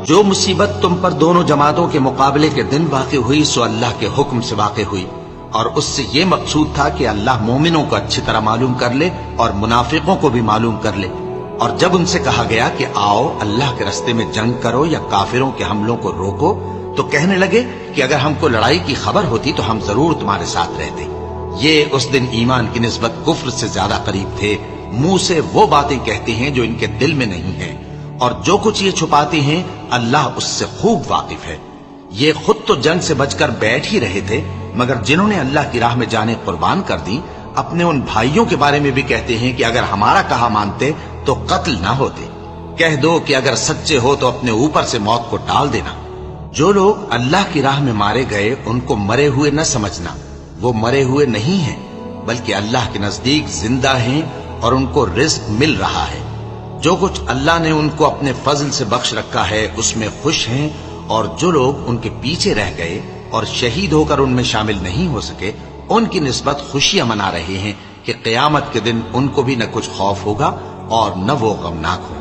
جو مصیبت تم پر دونوں جماعتوں کے مقابلے کے دن واقع ہوئی سو اللہ کے حکم سے واقع ہوئی، اور اس سے یہ مقصود تھا کہ اللہ مومنوں کو اچھی طرح معلوم کر لے اور منافقوں کو بھی معلوم کر لے۔ اور جب ان سے کہا گیا کہ آؤ اللہ کے راستے میں جنگ کرو یا کافروں کے حملوں کو روکو، تو کہنے لگے کہ اگر ہم کو لڑائی کی خبر ہوتی تو ہم ضرور تمہارے ساتھ رہتے۔ یہ اس دن ایمان کی نسبت کفر سے زیادہ قریب تھے، منہ سے وہ باتیں کہتے ہیں جو ان کے دل میں نہیں ہیں، اور جو کچھ یہ چھپاتے ہیں اللہ اس سے خوب واقف ہے۔ یہ خود تو جنگ سے بچ کر بیٹھ ہی رہے تھے، مگر جنہوں نے اللہ کی راہ میں جانیں قربان کر دی اپنے ان بھائیوں کے بارے میں بھی کہتے ہیں کہ اگر ہمارا کہا مانتے تو قتل نہ ہوتے۔ کہہ دو کہ اگر سچے ہو تو اپنے اوپر سے موت کو ٹال دینا۔ جو لوگ اللہ کی راہ میں مارے گئے ان کو مرے ہوئے نہ سمجھنا، وہ مرے ہوئے نہیں ہیں بلکہ اللہ کے نزدیک زندہ ہیں اور ان کو رزق مل رہا ہے۔ جو کچھ اللہ نے ان کو اپنے فضل سے بخش رکھا ہے اس میں خوش ہیں، اور جو لوگ ان کے پیچھے رہ گئے اور شہید ہو کر ان میں شامل نہیں ہو سکے ان کی نسبت خوشیاں منا رہے ہیں کہ قیامت کے دن ان کو بھی نہ کچھ خوف ہوگا اور نہ وہ غمناک ہوں۔